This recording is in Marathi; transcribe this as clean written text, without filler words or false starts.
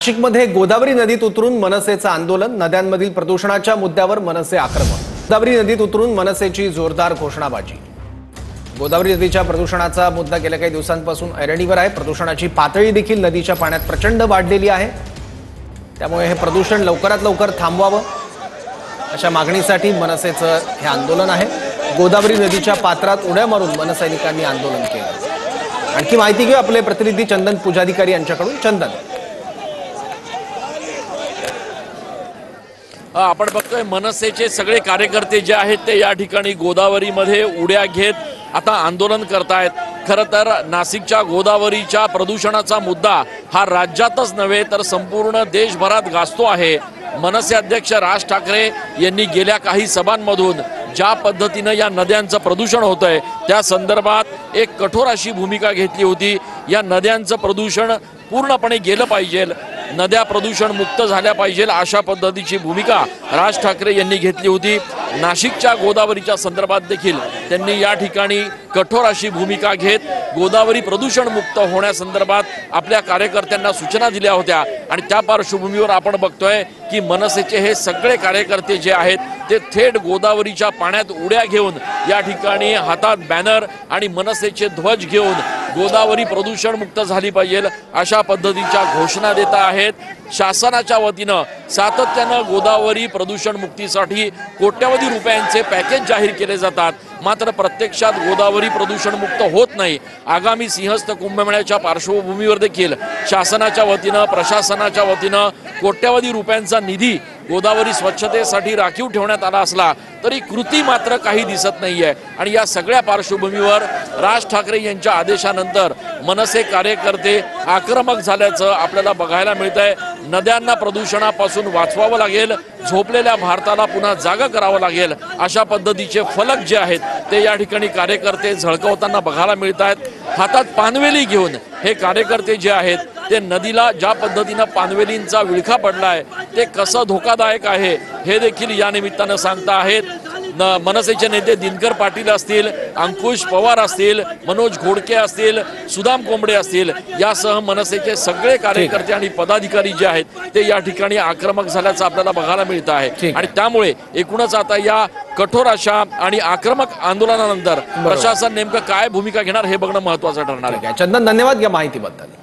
नाशिकमध्ये गोदावरी नदीत उतरून मनसेचं आंदोलन, नद्यांमधील प्रदूषणाच्या मुद्द्यावर मनसे आक्रमक। गोदावरी नदीत उतरून मनसेची जोरदार घोषणाबाजी। गोदावरी नदीच्या प्रदूषणाचा मुद्दा गेल्या काही दिवसांपासून ऐरणीवर आहे। प्रदूषणाची पातळी देखील नदीच्या पाण्यात प्रचंड वाढलेली आहे, त्यामुळे हे प्रदूषण लवकरात लवकर थांबवावं अशा मागणीसाठी मनसेचं हे आंदोलन आहे। गोदावरी नदीच्या पात्रात उड्या मारून मनसैनिकांनी आंदोलन केलं। आणखी माहिती घेऊ आपले प्रतिनिधी चंदन पुजाधिकारी यांच्याकडून। चंदन, आपण बघतोय मनसेचे सगळे कार्यकर्ते जे आहेत ते या ठिकाणी गोदावरीमध्ये उड्या घेत आता आंदोलन करतायत। खरं तर नाशिकच्या गोदावरीच्या प्रदूषणाचा मुद्दा हा राज्यातच नव्हे तर संपूर्ण देशभरात गाजतो आहे। मनसे अध्यक्ष राज ठाकरे यांनी गेल्या काही सभांमधून ज्या पद्धतीने या नद्यांचं प्रदूषण होतंय त्या संदर्भात एक कठोर अशी भूमिका घेतली होती। या नद्यांचं प्रदूषण पूर्णपणे गेलं पाहिजे, नद्या प्रदूषण मुक्त झाल्या पाहिजे अशा पद्धतीची भूमिका राज ठाकरे यांनी घेतली होती। नाशिकच्या गोदावरीच्या संदर्भात देखील त्यांनी या ठिकाणी कठोर अशी भूमिका घेत गोदावरी प्रदूषण मुक्त होण्यासंदर्भात आपल्या कार्यकर्त्यांना सूचना दिल्या होत्या। आणि त्या पार्श्वभूमीवर आपण बघतोय की मनसेचे हे सगळे कार्यकर्ते जे आहेत ते थेट गोदावरीच्या पाण्यात उड्या घेऊन या ठिकाणी हातात बॅनर आणि मनसेचे ध्वज घेऊन गोदावरी प्रदूषण मुक्त झाली पाहिजे अशा पद्धतीच्या घोषणा देत आहेत। शासनाच्या वतीनं सातत्यानं गोदावरी प्रदूषण मुक्तीसाठी कोट्यवधी रुपयांचे पॅकेज जाहीर केले जातात, मात्र प्रत्यक्षात गोदावरी प्रदूषण मुक्त होत नाही। आगामी सिंहस्थ कुंभमेळ्याच्या पार्श्वभूमीवर देखील शासनाच्या वतीनं प्रशासनाच्या वतीनं कोट्यवधी रुपयांचा निधी गोदावरी स्वच्छतेसाठी राखीव ठेवण्यात आला असला तरी कृती मात्र काही दिसत नाहीये। आणि या सगळ्या पार्श्वभूमीवर राज ठाकरे यांच्या आदेशानंतर मनसे कार्यकर्ते आक्रमक झाल्याचं आपल्याला बघायला मिळतंय। नद्यांना प्रदूषणापासून वाचवावं लागेल, झोपलेल्या भारताला पुन्हा जागा करावं लागेल अशा पद्धतीचे फलक जे आहेत ते या ठिकाणी कार्यकर्ते झळकवताना बघायला मिळत आहेत। हातात पानवेली घेऊन हे कार्यकर्ते जे आहेत ते नदीला ज्या पद्धतीनं पानवेलींचा विळखा पडलाय ते कसं धोकादायक आहे हे देखील या निमित्तानं सांगता आहेत। मनसेचे नेते दिनकर पाटील असतील, अंकुश पवार असतील, मनोज घोडके असतील, सुदाम कोंबडे असतील, यासह मनसेचे सगळे कार्यकर्ते आणि पदाधिकारी जे आहेत ते या ठिकाणी आक्रमक झाल्याचं आपल्याला बघायला मिळत आहे। आणि त्यामुळे एकूणच आता या कठोर अशा आणि आक्रमक आंदोलनानंतर प्रशासन नेमकं काय भूमिका घेणार हे बघणं महत्त्वाचं ठरणार आहे। चंदन, धन्यवाद या माहितीबद्दल।